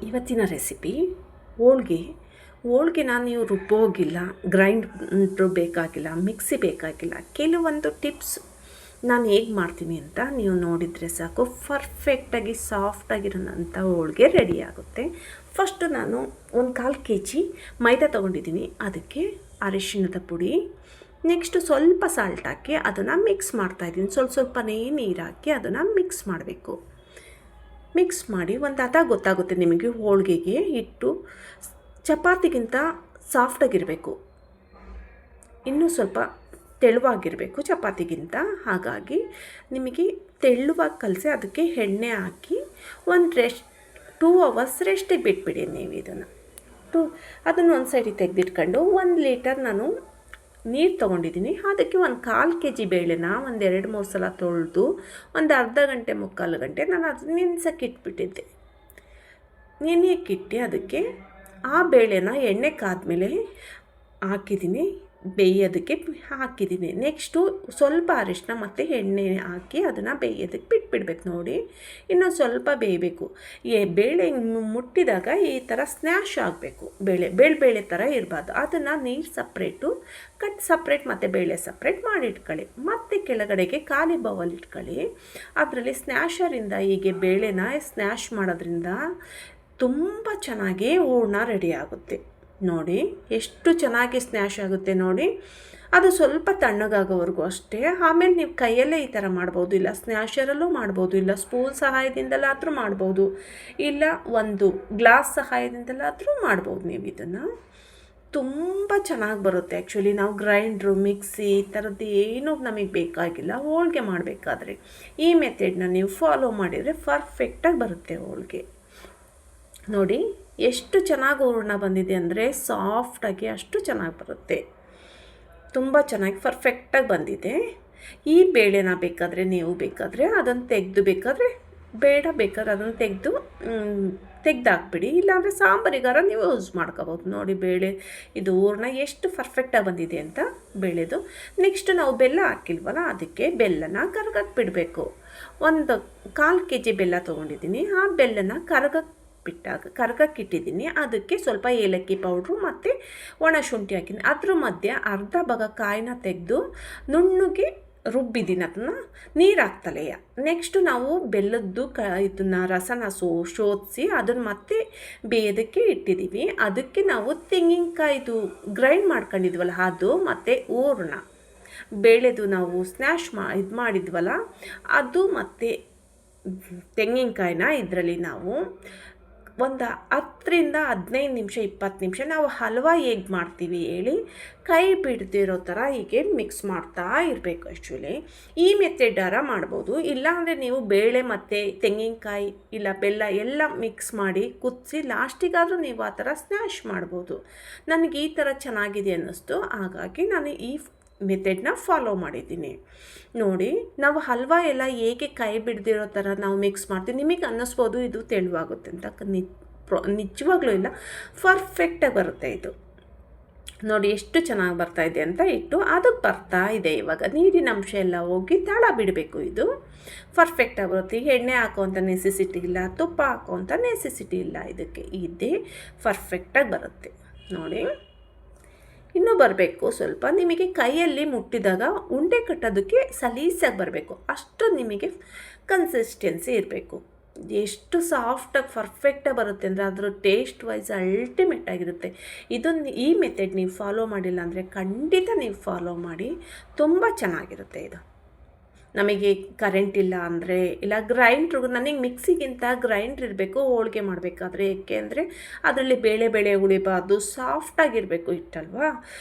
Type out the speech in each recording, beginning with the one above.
ಇವತ್ತಿನ ರೆಸಿಪಿ ಹೋಳ್ಗೆ. ಹೋಳ್ಗೆನ ನೀವು ರುಬ್ಬೋಗಿಲ್ಲ, ಗ್ರೈಂಡ್ರು ಬೇಕಾಗಿಲ್ಲ, ಮಿಕ್ಸಿ ಬೇಕಾಗಿಲ್ಲ. ಕೆಲವೊಂದು ಟಿಪ್ಸ್ ನಾನು ಹೇಗೆ ಮಾಡ್ತೀನಿ ಅಂತ ನೀವು ನೋಡಿದರೆ ಸಾಕು, ಪರ್ಫೆಕ್ಟಾಗಿ ಸಾಫ್ಟಾಗಿರೋಂಥ ಹೋಳ್ಗೆ ರೆಡಿ ಆಗುತ್ತೆ. ಫಸ್ಟು ನಾನು 1/4 kg ಮೈದಾ ತೊಗೊಂಡಿದ್ದೀನಿ. ಅದಕ್ಕೆ ಅರಿಶಿಣದ ಪುಡಿ, ನೆಕ್ಸ್ಟು ಸ್ವಲ್ಪ ಸಾಲ್ಟ್ ಹಾಕಿ ಅದನ್ನು ಮಿಕ್ಸ್ ಮಾಡ್ತಾಯಿದ್ದೀನಿ. ಸ್ವಲ್ಪನೇ ನೀರು ಹಾಕಿ ಅದನ್ನು ಮಿಕ್ಸ್ ಮಾಡಬೇಕು. ಮಿಕ್ಸ್ ಮಾಡಿ ಒಂದು ಹದ ಗೊತ್ತಾಗುತ್ತೆ ನಿಮಗೆ. ಹೋಳಿಗೆಗೆ ಹಿಟ್ಟು ಚಪಾತಿಗಿಂತ ಸಾಫ್ಟಾಗಿರಬೇಕು, ಇನ್ನೂ ಸ್ವಲ್ಪ ತೆಳುವಾಗಿರಬೇಕು ಚಪಾತಿಗಿಂತ. ಹಾಗಾಗಿ ನಿಮಗೆ ತೆಳುವಾಗಿ ಕಲಸಿ ಅದಕ್ಕೆ ಎಣ್ಣೆ ಹಾಕಿ ಒಂದು 2 hours ರೆಸ್ಟಿಗೆ ಬಿಟ್ಬಿಡಿ ನೀವು ಇದನ್ನು. ಅದನ್ನು ಒಂದು ಸೈಡಿಗೆ ತೆಗೆದಿಟ್ಕೊಂಡು 1 ಲೀಟರ್ ನಾನು ನೀರು ತೊಗೊಂಡಿದ್ದೀನಿ. ಅದಕ್ಕೆ 1/4 kg ಬೇಳೆನ ಒಂದು 2-3 ಸಲ ತೊಳೆದು ಒಂದು ಅರ್ಧ ಗಂಟೆ 3/4 ಗಂಟೆ ನಾನು ಅದು ನೆನೆಸೋಕ್ಕೆ ಇಟ್ಬಿಟ್ಟಿದ್ದೆ. ನೆನೆಯಕ್ಕಿಟ್ಟು ಅದಕ್ಕೆ ಆ ಬೇಳೆನ ಎಣ್ಣೆ ಕಾದ್ಮೇಲೆ ಹಾಕಿದ್ದೀನಿ, ಬೇಯೋದಕ್ಕೆ ಹಾಕಿದ್ದೀನಿ. ನೆಕ್ಸ್ಟು ಸ್ವಲ್ಪ ಅರಿಶಿನ ಮತ್ತು ಎಣ್ಣೆ ಹಾಕಿ ಅದನ್ನು ಬೇಯೋದಕ್ಕೆ ಬಿಟ್ಬಿಡ್ಬೇಕು. ನೋಡಿ, ಇನ್ನೊಂದು ಸ್ವಲ್ಪ ಬೇಯಬೇಕು. ಬೇಳೆ ಮುಟ್ಟಿದಾಗ ಈ ಥರ ಸ್ನ್ಯಾಶ್ ಆಗಬೇಕು. ಬೇಳೆ ಥರ ಇರಬಾರ್ದು. ಅದನ್ನು ನೀರು ಸಪ್ರೇಟು, ಸಪ್ರೇಟ್ ಮತ್ತು ಬೇಳೆ ಸಪ್ರೇಟ್ ಮಾಡಿಟ್ಕೊಳ್ಳಿ. ಮತ್ತು ಕೆಳಗಡೆಗೆ ಖಾಲಿ ಬೌಲ್ ಇಟ್ಕೊಳ್ಳಿ. ಅದರಲ್ಲಿ ಸ್ನ್ಯಾಶರಿಂದ ಹೀಗೆ ಬೇಳೆನ ಸ್ನ್ಯಾಶ್ ಮಾಡೋದ್ರಿಂದ ತುಂಬ ಚೆನ್ನಾಗಿ ಹೂರ್ಣ ರೆಡಿ ಆಗುತ್ತೆ. ನೋಡಿ ಎಷ್ಟು ಚೆನ್ನಾಗಿ ಸ್ನ್ಯಾಶ್ ಆಗುತ್ತೆ ನೋಡಿ. ಅದು ಸ್ವಲ್ಪ ತಣ್ಣಗಾಗೋವರೆಗೂ ಅಷ್ಟೇ. ಆಮೇಲೆ ನೀವು ಕೈಯಲ್ಲೇ ಈ ಥರ ಮಾಡ್ಬೋದು, ಇಲ್ಲ ಸ್ನ್ಯಾಶರಲ್ಲೂ ಮಾಡ್ಬೋದು, ಇಲ್ಲ ಸ್ಪೂನ್ ಸಹಾಯದಿಂದಲಾದರೂ ಮಾಡ್ಬೋದು, ಇಲ್ಲ ಒಂದು ಗ್ಲಾಸ್ ಸಹಾಯದಿಂದಲಾದರೂ ಮಾಡ್ಬೋದು. ನೀವು ಇದನ್ನು ತುಂಬ ಚೆನ್ನಾಗಿ ಬರುತ್ತೆ. ಆ್ಯಕ್ಚುಲಿ ನಾವು ಗ್ರೈಂಡ್ರು, ಮಿಕ್ಸಿ ಈ ಥರದ್ದು ಏನೂ ನಮಗೆ ಬೇಕಾಗಿಲ್ಲ. ಹೋಳಿಗೆ ಮಾಡಬೇಕಾದ್ರೆ ಈ ಮೆಥಡ್ನ ನೀವು ಫಾಲೋ ಮಾಡಿದರೆ ಪರ್ಫೆಕ್ಟಾಗಿ ಬರುತ್ತೆ ಹೋಳಿಗೆ. ನೋಡಿ ಎಷ್ಟು ಚೆನ್ನಾಗಿ ಹೂರಣ ಬಂದಿದೆ ಅಂದರೆ, ಸಾಫ್ಟಾಗಿ ಅಷ್ಟು ಚೆನ್ನಾಗಿ ಬರುತ್ತೆ. ತುಂಬ ಚೆನ್ನಾಗಿ ಪರ್ಫೆಕ್ಟಾಗಿ ಬಂದಿದೆ. ಈ ಬೇಳೆನ ನೀವು ಬೇಕಾದರೆ ಅದನ್ನು ತೆಗೆದು, ಬೇಕಾದರೆ ಅದನ್ನು ತೆಗೆದಾಕ್ಬಿಡಿ. ಇಲ್ಲಾಂದರೆ ಸಾಂಬಾರಿಗಾರ ನೀವು ಯೂಸ್ ಮಾಡ್ಕೋಬೋದು. ನೋಡಿ ಬೇಳೆ ಇದು ಹೂರಣ ಎಷ್ಟು ಪರ್ಫೆಕ್ಟಾಗಿ ಬಂದಿದೆ ಅಂತ ಬೇಳೆದು. ನೆಕ್ಸ್ಟ್ ನಾವು ಬೆಲ್ಲ ಹಾಕಿಲ್ವಲ್ಲ, ಅದಕ್ಕೆ ಬೆಲ್ಲನ ಕರಗಕ್ಕೆ ಬಿಡಬೇಕು. 1/4 kg ಬೆಲ್ಲ ತೊಗೊಂಡಿದ್ದೀನಿ. ಆ ಬೆಲ್ಲನ ಕರಗಕ್ಕಿಟ್ಟಿದ್ದೀನಿ. ಅದಕ್ಕೆ ಸ್ವಲ್ಪ ಏಲಕ್ಕಿ ಪೌಡ್ರು ಮತ್ತು ಒಣ ಶುಂಠಿ ಹಾಕಿದ್ದೀನಿ. ಅದ್ರ ಮಧ್ಯೆ ಅರ್ಧ ಭಾಗ ಕಾಯಿನ ತೆಗೆದು ನುಣ್ಣಗೆ ರುಬ್ಬಿದ್ದೀನಿ. ಅದನ್ನು ನೀರು ಹಾಕ್ತಲೆಯ. ನೆಕ್ಸ್ಟು ನಾವು ಬೆಲ್ಲದ್ದು ಇದನ್ನು ರಸನ ಶೋಧಿಸಿ ಅದನ್ನು ಮತ್ತೆ ಬೇಯೋದಕ್ಕೆ ಇಟ್ಟಿದ್ದೀವಿ. ಅದಕ್ಕೆ ನಾವು ತೆಂಗಿನಕಾಯಿದು ಗ್ರೈಂಡ್ ಮಾಡ್ಕೊಂಡಿದ್ವಲ್ಲ ಅದು, ಮತ್ತು ಹೂರಣ ಬೇಳೆದು ನಾವು ಸ್ನ್ಯಾಶ್ ಮಾಡಿದ್ವಲ್ಲ ಅದು, ಮತ್ತು ತೆಂಗಿನಕಾಯಿನ ಇದರಲ್ಲಿ ನಾವು ಒಂದು 10ರಿಂದ 15 ನಿಮಿಷ 20 ನಿಮಿಷ ನಾವು ಹಲ್ವಾ ಹೇಗೆ ಮಾಡ್ತೀವಿ ಹೇಳಿ, ಕೈ ಬಿಡ್ದಿರೋ ಥರ ಹೀಗೆ ಮಿಕ್ಸ್ ಮಾಡ್ತಾ ಇರಬೇಕು. ಆ್ಯಕ್ಚುಲಿ ಈ ಮೆಥಡಾರ ಮಾಡ್ಬೋದು. ಇಲ್ಲಾಂದರೆ ನೀವು ಬೇಳೆ ಮತ್ತು ತೆಂಗಿನಕಾಯಿ ಇಲ್ಲ ಬೆಲ್ಲ ಎಲ್ಲ ಮಿಕ್ಸ್ ಮಾಡಿ ಕುದಿಸಿ ಲಾಸ್ಟಿಗಾದರೂ ನೀವು ಆ ಥರ ಸ್ನ್ಯಾಶ್ ಮಾಡ್ಬೋದು. ನನಗೆ ಈ ಥರ ಚೆನ್ನಾಗಿದೆ ಅನ್ನಿಸ್ತು, ಹಾಗಾಗಿ ನಾನು ಈ ಮೆಥಡ್ನ ಫಾಲೋ ಮಾಡಿದ್ದೀನಿ. ನೋಡಿ, ನಾವು ಹಲ್ವಾ ಎಲ್ಲ ಹೇಗೆ ಕೈ ಬಿಡ್ದಿರೋ ಥರ ನಾವು ಮಿಕ್ಸ್ ಮಾಡ್ತೀವಿ. ನಿಮಗೆ ಅನ್ನಿಸ್ಬೋದು ಇದು ತೆಳುವಾಗುತ್ತೆ ಅಂತ. ನಿಜವಾಗ್ಲೂ ಇಲ್ಲ, ಪರ್ಫೆಕ್ಟಾಗಿ ಬರುತ್ತೆ ಇದು. ನೋಡಿ ಎಷ್ಟು ಚೆನ್ನಾಗಿ ಬರ್ತಾಯಿದೆ ಅಂತ. ಅದಕ್ಕೆ ಬರ್ತಾ ಇದೆ. ಇವಾಗ ನೀರಿನ ಅಂಶ ಎಲ್ಲ ಹೋಗಿ ತಳ ಬಿಡಬೇಕು. ಇದು ಪರ್ಫೆಕ್ಟಾಗಿ ಬರುತ್ತೆ. ಎಣ್ಣೆ ಹಾಕೋವಂಥ ನೆಸೆಸಿಟಿ ಇಲ್ಲ, ತುಪ್ಪ ಹಾಕೋವಂಥ ನೆಸೆಸಿಟಿ ಇಲ್ಲ. ಇದಕ್ಕೆ ಇದೇ ಪರ್ಫೆಕ್ಟಾಗಿ ಬರುತ್ತೆ. ನೋಡಿ, ಇನ್ನೂ ಬರಬೇಕು ಸ್ವಲ್ಪ. ನಿಮಗೆ ಕೈಯಲ್ಲಿ ಮುಟ್ಟಿದಾಗ ಉಂಡೆ ಕಟ್ಟೋದಕ್ಕೆ ಸಲೀಸಾಗಿ ಬರಬೇಕು, ಅಷ್ಟು ನಿಮಗೆ ಕನ್ಸಿಸ್ಟೆನ್ಸಿ ಇರಬೇಕು. ಎಷ್ಟು ಸಾಫ್ಟಾಗಿ ಪರ್ಫೆಕ್ಟಾಗಿ ಬರುತ್ತೆ ಅಂದರೆ ಅದರ ಟೇಸ್ಟ್ ವೈಸ್ ಅಲ್ಟಿಮೇಟ್ ಆಗಿರುತ್ತೆ. ಈ ಮೆಥಡ್ ನೀವು ಫಾಲೋ ಮಾಡಿಲ್ಲ ಅಂದರೆ ಖಂಡಿತ ನೀವು ಫಾಲೋ ಮಾಡಿ, ತುಂಬ ಚೆನ್ನಾಗಿರುತ್ತೆ ಇದು. ನಮಗೆ ಕರೆಂಟ್ ಇಲ್ಲ ಅಂದರೆ, ಇಲ್ಲ ಗ್ರೈಂಡ್ರು, ನನಗೆ ಮಿಕ್ಸಿಗಿಂತ ಗ್ರೈಂಡ್ರ್ ಇರಬೇಕು ಹೋಳಿಗೆ ಮಾಡಬೇಕಾದ್ರೆ. ಏಕೆ ಅಂದರೆ ಅದರಲ್ಲಿ ಬೇಳೆ ಉಳಿಬಾರ್ದು, ಸಾಫ್ಟಾಗಿರಬೇಕು ಹಿಟ್ಟಲ್ವಾ.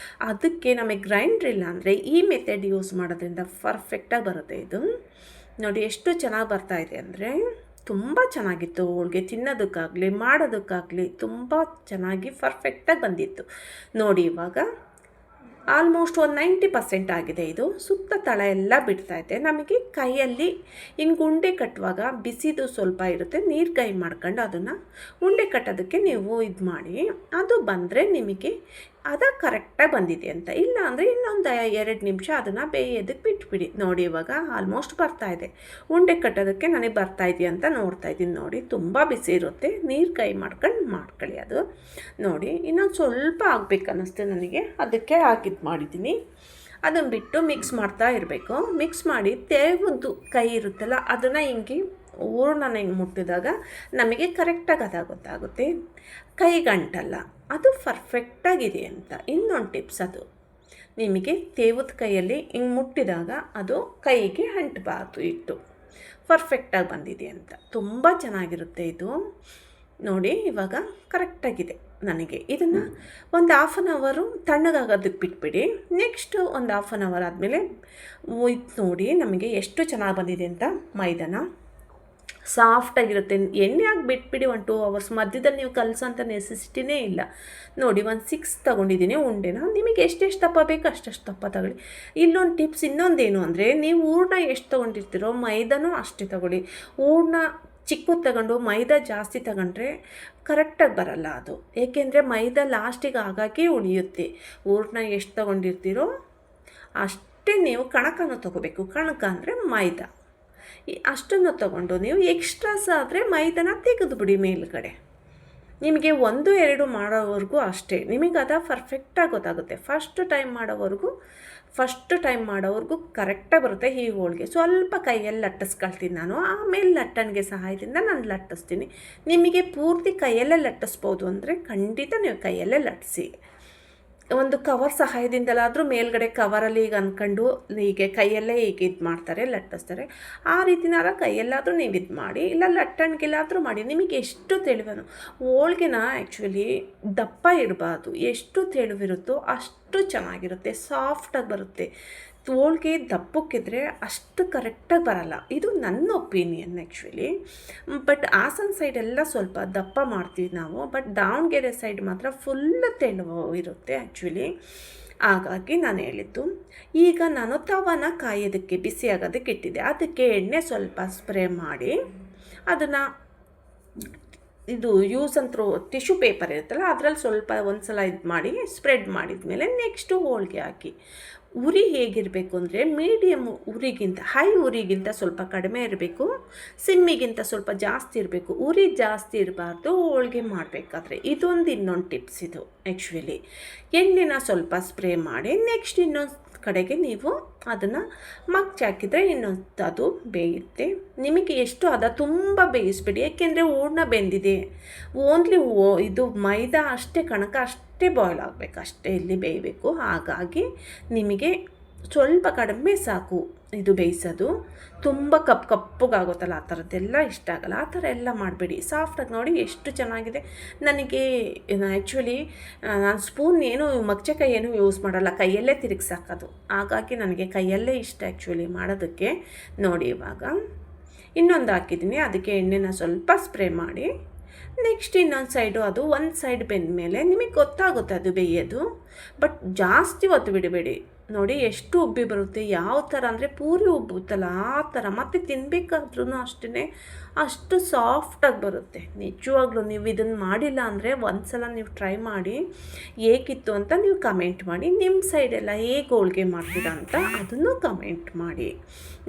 ಅದಕ್ಕೆ ನಮಗೆ ಗ್ರೈಂಡ್ರ್ ಇಲ್ಲ ಅಂದರೆ ಈ ಮೆಥಡ್ ಯೂಸ್ ಮಾಡೋದ್ರಿಂದ ಪರ್ಫೆಕ್ಟಾಗಿ ಬರುತ್ತೆ ಇದು. ನೋಡಿ ಎಷ್ಟು ಚೆನ್ನಾಗಿ ಬರ್ತಾಯಿದೆ ಅಂದರೆ, ತುಂಬ ಚೆನ್ನಾಗಿತ್ತು ಹೋಳಿಗೆ. ತಿನ್ನೋದಕ್ಕಾಗಲಿ ಮಾಡೋದಕ್ಕಾಗಲಿ ತುಂಬ ಚೆನ್ನಾಗಿ ಪರ್ಫೆಕ್ಟಾಗಿ ಬಂದಿತ್ತು. ನೋಡಿ ಇವಾಗ ಆಲ್ಮೋಸ್ಟ್ ಒಂದು 90% ಆಗಿದೆ. ಇದು ಸುತ್ತ ತಳ ಎಲ್ಲ ಬಿಡ್ತಾಯಿದೆ. ನಮಗೆ ಕೈಯಲ್ಲಿ ಹಿಂಗೆ ಉಂಡೆ ಕಟ್ಟುವಾಗ ಬಿಸಿದು ಸ್ವಲ್ಪ ಇರುತ್ತೆ, ನೀರು ಕೈ ಮಾಡ್ಕೊಂಡು ಅದನ್ನು ಉಂಡೆ ಕಟ್ಟೋದಕ್ಕೆ ನೀವು ಇದು ಮಾಡಿ. ಅದು ಬಂದರೆ ನಿಮಗೆ ಅದು ಕರೆಕ್ಟಾಗಿ ಬಂದಿದೆ ಅಂತ. ಇಲ್ಲ ಅಂದರೆ ಇನ್ನೊಂದು 2 ನಿಮಿಷ ಅದನ್ನು ಬೇಯೋದಕ್ಕೆ ಬಿಟ್ಬಿಡಿ. ನೋಡಿ ಇವಾಗ ಆಲ್ಮೋಸ್ಟ್ ಬರ್ತಾಯಿದೆ. ಉಂಡೆ ಕಟ್ಟೋದಕ್ಕೆ ನನಗೆ ಬರ್ತಾಯಿದೆಯಾ ಅಂತ ನೋಡ್ತಾಯಿದ್ದೀನಿ. ನೋಡಿ ತುಂಬ ಬಿಸಿ ಇರುತ್ತೆ, ನೀರು ಕೈ ಮಾಡ್ಕೊಳ್ಳಿ. ಅದು ನೋಡಿ ಇನ್ನೊಂದು ಸ್ವಲ್ಪ ಆಗಬೇಕು ಅನ್ನಿಸ್ತು ನನಗೆ, ಅದಕ್ಕೆ ಹಾಕಿದ್ದು ಮಾಡಿದ್ದೀನಿ. ಅದನ್ನು ಬಿಟ್ಟು ಮಿಕ್ಸ್ ಮಾಡ್ತಾ ಇರಬೇಕು. ಮಿಕ್ಸ್ ಮಾಡಿ ತೇವದ್ದು ಕೈ ಇರುತ್ತಲ್ಲ ಅದನ್ನು ಹಿಂಗೆ ಹೂರಣನ ಹಿಂಗೆ ಮುಟ್ಟಿದಾಗ ನಮಗೆ ಕರೆಕ್ಟಾಗಿ ಅದು ಗೊತ್ತಾಗುತ್ತೆ, ಕೈಗಂಟಲ್ಲ, ಅದು ಪರ್ಫೆಕ್ಟಾಗಿದೆ ಅಂತ. ಇನ್ನೊಂದು ಟಿಪ್ಸ್, ಅದು ನಿಮಗೆ ತೇವದ ಕೈಯಲ್ಲಿ ಹಿಂಗೆ ಮುಟ್ಟಿದಾಗ ಅದು ಕೈಗೆ ಅಂಟಬಾರ್ದು, ಇಟ್ಟು ಪರ್ಫೆಕ್ಟಾಗಿ ಬಂದಿದೆ ಅಂತ. ತುಂಬ ಚೆನ್ನಾಗಿರುತ್ತೆ ಇದು. ನೋಡಿ ಇವಾಗ ಕರೆಕ್ಟಾಗಿದೆ ನನಗೆ. ಇದನ್ನು ಒಂದು 1/2 ಅವರು ತಣ್ಣಗಾಗೋದಕ್ಕೆ ಬಿಟ್ಬಿಡಿ. ನೆಕ್ಸ್ಟು ಒಂದು 1/2 ಅವರ್ ಆದಮೇಲೆ ಇದು ನೋಡಿ ನಮಗೆ ಎಷ್ಟು ಚೆನ್ನಾಗಿ ಬಂದಿದೆ ಅಂತ. ಮೈದಾನ ಸಾಫ್ಟಾಗಿರುತ್ತೆ. ಎಣ್ಣೆ ಹಾಕಿ ಬಿಟ್ಬಿಡಿ 1-2 ಅವರ್ಸ್. ಮಧ್ಯದಲ್ಲಿ ನೀವು ಕಲಸೋಂಥ ನೆಸೆಸಿಟಿನೇ ಇಲ್ಲ. ನೋಡಿ ಒಂದು 6 ತೊಗೊಂಡಿದ್ದೀನಿ ಉಂಡೆನ. ನಿಮಗೆ ಎಷ್ಟೆಷ್ಟು ದಪ್ಪ ಬೇಕು ಅಷ್ಟಷ್ಟು ದಪ್ಪ ತಗೊಳ್ಳಿ. ಇಲ್ಲೊಂದು ಟಿಪ್ಸ್ ಇನ್ನೊಂದೇನು ಅಂದರೆ, ನೀವು ಹೂರಣ ಎಷ್ಟು ತೊಗೊಂಡಿರ್ತೀರೋ ಮೈದಾನೂ ಅಷ್ಟೇ ತಗೊಳ್ಳಿ. ಹೂರಣ ಚಿಕ್ಕದು ತಗೊಂಡು ಮೈದಾ ಜಾಸ್ತಿ ತಗೊಂಡ್ರೆ ಕರೆಕ್ಟಾಗಿ ಬರಲ್ಲ ಅದು. ಏಕೆಂದರೆ ಮೈದಾ ಲಾಸ್ಟಿಗೆ ಆಗಾಕೆ ಉಳಿಯುತ್ತೆ. ಹೂರಣ ಎಷ್ಟು ತೊಗೊಂಡಿರ್ತೀರೋ ಅಷ್ಟೇ ನೀವು ಕಣಕನ್ನು ತೊಗೋಬೇಕು. ಕಣಕ ಅಂದರೆ ಮೈದಾ. ಅಷ್ಟನ್ನು ತೊಗೊಂಡು ನೀವು ಎಕ್ಸ್ಟ್ರಾಸ್ ಆದರೆ ಮೈದಾನ ತೆಗೆದುಬಿಡಿ ಮೇಲುಗಡೆ. ನಿಮಗೆ 1-2 ಮಾಡೋವರೆಗೂ ಅಷ್ಟೇ, ನಿಮಗೆ ಅದು ಪರ್ಫೆಕ್ಟಾಗಿ ಗೊತ್ತಾಗುತ್ತೆ. ಫಸ್ಟ್ ಟೈಮ್ ಮಾಡೋವರೆಗೂ ಕರೆಕ್ಟಾಗಿ ಬರುತ್ತೆ ಈ ಹೋಳಿಗೆ. ಸ್ವಲ್ಪ ಕೈಯಲ್ಲಿ ಲಟ್ಟಿಸ್ಕೊಳ್ತೀನಿ ನಾನು, ಆಮೇಲೆ ಲಟ್ಟಣಿಗೆ ಸಹಾಯದಿಂದ ನಾನು ಲಟ್ಟಿಸ್ತೀನಿ. ನಿಮಗೆ ಪೂರ್ತಿ ಕೈಯಲ್ಲೇ ಲಟ್ಟಿಸ್ಬೋದು ಅಂದರೆ ಖಂಡಿತ ನೀವು ಕೈಯಲ್ಲೇ ಲಟ್ಟಿಸಿ. ಒಂದು ಕವರ್ ಸಹಾಯದಿಂದಲಾದರೂ ಮೇಲ್ಗಡೆ ಕವರಲ್ಲಿ ಈಗ ಅಂದ್ಕೊಂಡು ಹೀಗೆ ಕೈಯಲ್ಲೇ ಈಗ ಇದು ಮಾಡ್ತಾರೆ, ಲಟ್ಟಿಸ್ತಾರೆ. ಆ ರೀತಿನಾರ ಕೈಯಲ್ಲಾದರೂ ನೀವು ಇದು ಮಾಡಿ, ಇಲ್ಲ ಲಟ್ಟಣಿಗೆಲ್ಲಾದರೂ ಮಾಡಿ. ನಿಮಗೆ ಎಷ್ಟು ತಿಳಿವನು ಹೋಳ್ಗೆನ ಆ್ಯಕ್ಚುಲಿ ದಪ್ಪ ಇರಬಾರ್ದು, ಎಷ್ಟು ತಿಳಿವಿರುತ್ತೋ ಅಷ್ಟು ಚೆನ್ನಾಗಿರುತ್ತೆ, ಸಾಫ್ಟಾಗಿ ಬರುತ್ತೆ. ಹೋಳ್ಗೆ ದಪ್ಪಕ್ಕಿದ್ರೆ ಅಷ್ಟು ಕರೆಕ್ಟಾಗಿ ಬರಲ್ಲ. ಇದು ನನ್ನ ಒಪಿನಿಯನ್ ಆ್ಯಕ್ಚುಲಿ. ಬಟ್ ಹಾಸನ ಸೈಡೆಲ್ಲ ಸ್ವಲ್ಪ ದಪ್ಪ ಮಾಡ್ತೀವಿ ನಾವು, ಬಟ್ ದಾವಣಗೆರೆ ಸೈಡ್ ಮಾತ್ರ ಫುಲ್ ತೆಳು ಇರುತ್ತೆ ಆ್ಯಕ್ಚುಲಿ. ಹಾಗಾಗಿ ನಾನು ಹೇಳಿದ್ದು. ಈಗ ನಾನು ತವನ ಕಾಯೋದಕ್ಕೆ ಬಿಸಿ ಆಗೋದಕ್ಕೆ ಇಟ್ಟಿದ್ದೆ. ಅದಕ್ಕೆ ಎಣ್ಣೆ ಸ್ವಲ್ಪ ಸ್ಪ್ರೇ ಮಾಡಿ ಅದನ್ನು ಇದು ಯೂಸ್ ಅಂತ ಟಿಶ್ಯೂ ಪೇಪರ್ ಇರುತ್ತಲ್ಲ ಅದರಲ್ಲಿ ಸ್ವಲ್ಪ ಒಂದು ಸಲ ಇದು ಮಾಡಿ ಸ್ಪ್ರೆಡ್ ಮಾಡಿದ್ಮೇಲೆ ನೆಕ್ಸ್ಟು ಹೋಳಿಗೆ ಹಾಕಿ. ಉರಿ ಹೇಗಿರಬೇಕು ಅಂದರೆ ಮೀಡಿಯಮ್ ಉರಿಗಿಂತ, ಹೈ ಉರಿಗಿಂತ ಸ್ವಲ್ಪ ಕಡಿಮೆ ಇರಬೇಕು, ಸಿಮ್ಮಿಗಿಂತ ಸ್ವಲ್ಪ ಜಾಸ್ತಿ ಇರಬೇಕು. ಉರಿ ಜಾಸ್ತಿ ಇರಬಾರ್ದು ಹೋಳಿಗೆ ಮಾಡಬೇಕಾದ್ರೆ. ಇದೊಂದು ಇನ್ನೊಂದು ಟಿಪ್ಸ್ ಇದು ಆ್ಯಕ್ಚುಲಿ. ಎಣ್ಣೆನ ಸ್ವಲ್ಪ ಸ್ಪ್ರೇ ಮಾಡಿ ನೆಕ್ಸ್ಟ್ ಇನ್ನೊಂದು ಕಡೆಗೆ ನೀವು ಅದನ್ನು ಹಾಕಿದರೆ ಇನ್ನೊಂದು ಅದು ಬೇಯುತ್ತೆ. ನಿಮಗೆ ಎಷ್ಟು ಅದ ತುಂಬ ಬೇಯಿಸ್ಬೇಡಿ, ಏಕೆಂದರೆ ಹೂರ್ಣ ಬೆಂದಿದೆ. ಓನ್ಲಿ ಇದು ಮೈದಾ ಅಷ್ಟೇ, ಕಣಕ ಅಷ್ಟೇ ಬಾಯ್ಲ್ ಆಗಬೇಕು, ಅಷ್ಟೇ ಇಲ್ಲಿ ಬೇಯಬೇಕು. ಹಾಗಾಗಿ ನಿಮಗೆ ಸ್ವಲ್ಪ ಕಡಿಮೆ ಸಾಕು ಇದು ಬೇಯಿಸೋದು. ತುಂಬ ಕಪ್ಪಗಾಗುತ್ತಲ್ಲ ಆ ಥರದ್ದೆಲ್ಲ ಇಷ್ಟ ಆಗಲ್ಲ. ಆ ಥರ ಎಲ್ಲ ಮಾಡಬೇಡಿ, ಸಾಫ್ಟಾಗಿ. ನೋಡಿ ಎಷ್ಟು ಚೆನ್ನಾಗಿದೆ. ನನಗೆ ಆ್ಯಕ್ಚುಲಿ ನಾನು ಸ್ಪೂನ್ ಏನು ಮಗ್ಚಕೈ ಏನು ಯೂಸ್ ಮಾಡಲ್ಲ, ಕೈಯಲ್ಲೇ ತಿರುಗಿಸಾಕೋದು. ಹಾಗಾಗಿ ನನಗೆ ಕೈಯಲ್ಲೇ ಇಷ್ಟ ಆ್ಯಕ್ಚುಲಿ ಮಾಡೋದಕ್ಕೆ. ನೋಡಿ ಇವಾಗ ಇನ್ನೊಂದು ಹಾಕಿದ್ದೀನಿ, ಅದಕ್ಕೆ ಎಣ್ಣೆನ ಸ್ವಲ್ಪ ಸ್ಪ್ರೇ ಮಾಡಿ ನೆಕ್ಸ್ಟ್ ಇನ್ನೊಂದು ಸೈಡು ಅದು ಒಂದು ಸೈಡ್ ಬೆಂದ ಮೇಲೆ ನಿಮಗೆ ಗೊತ್ತಾಗುತ್ತೆ ಅದು ಬೇಯೋದು. ಬಟ್ ಜಾಸ್ತಿ ಹೊತ್ತು ಬಿಡಬೇಡಿ. ನೋಡಿ ಎಷ್ಟು ಉಬ್ಬಿ ಬರುತ್ತೆ, ಯಾವ ಥರ ಅಂದರೆ ಪೂರಿ ಉಬ್ಬುತ್ತಲ್ಲ ಆ ಥರ. ಮತ್ತು ತಿನ್ನಬೇಕಾದ್ರೂ ಅಷ್ಟೇ ಅಷ್ಟು ಸಾಫ್ಟಾಗಿ ಬರುತ್ತೆ. ನಿಜವಾಗ್ಲೂ ನೀವು ಇದನ್ನು ಮಾಡಿಲ್ಲ ಅಂದರೆ ಒಂದು ಸಲ ನೀವು ಟ್ರೈ ಮಾಡಿ, ಹೇಗಿತ್ತು ಅಂತ ನೀವು ಕಮೆಂಟ್ ಮಾಡಿ. ನಿಮ್ಮ ಸೈಡೆಲ್ಲ ಹೇಗೆ ಹೋಳಿಗೆ ಮಾಡ್ತೀರಾ ಅಂತ ಅದನ್ನು ಕಮೆಂಟ್ ಮಾಡಿ.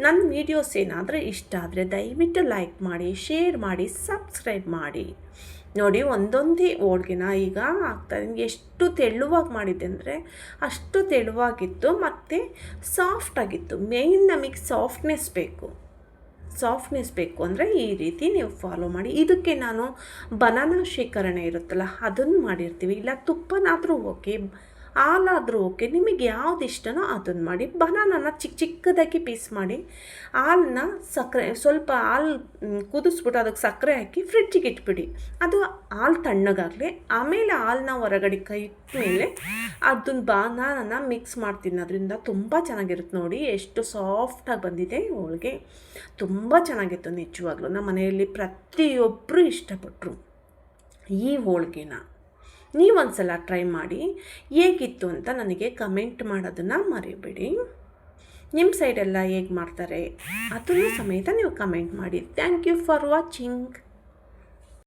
ನನ್ನ ವೀಡಿಯೋಸ್ ಏನಾದರೂ ಇಷ್ಟ ಆದರೆ ದಯವಿಟ್ಟು ಲೈಕ್ ಮಾಡಿ, ಶೇರ್ ಮಾಡಿ, ಸಬ್ಸ್ಕ್ರೈಬ್ ಮಾಡಿ. ನೋಡಿ ಒಂದೊಂದೇ ಹೋಳ್ಗೆನ ಈಗ ಆಗ್ತಾಯಿದ್ದೀನಿ. ಎಷ್ಟು ತೆಳುವಾಗಿ ಮಾಡಿದ್ದೆ ಅಂದರೆ ಅಷ್ಟು ತೆಳುವಾಗಿತ್ತು ಮತ್ತು ಸಾಫ್ಟಾಗಿತ್ತು. ಮೇಯ್ನ್ ನಮಗೆ ಸಾಫ್ಟ್ನೆಸ್ ಬೇಕು ಅಂದರೆ ಈ ರೀತಿ ನೀವು ಫಾಲೋ ಮಾಡಿ. ಇದಕ್ಕೆ ನಾನು ಬನಾನಾ ಶೇಖರಣೆ ಇರುತ್ತಲ್ಲ ಅದನ್ನು ಮಾಡಿರ್ತೀವಿ, ಇಲ್ಲ ತುಪ್ಪನಾದರೂ ಓಕೆ, ಹಾಲಾದರೂ ಓಕೆ, ನಿಮಗೆ ಯಾವ್ದು ಇಷ್ಟನೋ ಅದನ್ನು ಮಾಡಿ. ಬನಾನನ ಚಿಕ್ಕದಾಗಿ ಪೀಸ್ ಮಾಡಿ, ಹಾಲನ್ನ ಸಕ್ಕರೆ ಸ್ವಲ್ಪ ಹಾಲು ಕುದಿಸ್ಬಿಟ್ಟು ಅದಕ್ಕೆ ಸಕ್ಕರೆ ಹಾಕಿ ಫ್ರಿಡ್ಜಿಗೆ ಇಟ್ಬಿಡಿ. ಅದು ಹಾಲು ತಣ್ಣಗಾಗಲಿ. ಆಮೇಲೆ ಹಾಲನ್ನ ಹೊರಗಡೆ ಕೈ ಇಟ್ಮೇಲೆ ಅದನ್ನ ಬನಾನನ ಮಿಕ್ಸ್ ಮಾಡ್ತೀನಿ. ಅದರಿಂದ ತುಂಬ ಚೆನ್ನಾಗಿರುತ್ತೆ. ನೋಡಿ ಎಷ್ಟು ಸಾಫ್ಟಾಗಿ ಬಂದಿದೆ ಹೋಳಿಗೆ, ತುಂಬ ಚೆನ್ನಾಗಿತ್ತು ನಿಜವಾಗ್ಲೂ. ನಮ್ಮ ಮನೆಯಲ್ಲಿ ಪ್ರತಿಯೊಬ್ಬರು ಇಷ್ಟಪಟ್ಟರು ಈ ಹೋಳಿಗೆನ. ನೀವೊಂದ್ಸಲ ಟ್ರೈ ಮಾಡಿ, ಹೇಗಿತ್ತು ಅಂತ ನನಗೆ ಕಮೆಂಟ್ ಮಾಡೋದನ್ನು ಮರಿಬೇಡಿ. ನಿಮ್ಮ ಸೈಡೆಲ್ಲ ಹೇಗೆ ಮಾಡ್ತಾರೆ ಅದನ್ನು ಸಮೇತ ನೀವು ಕಮೆಂಟ್ ಮಾಡಿ. Thank you for watching.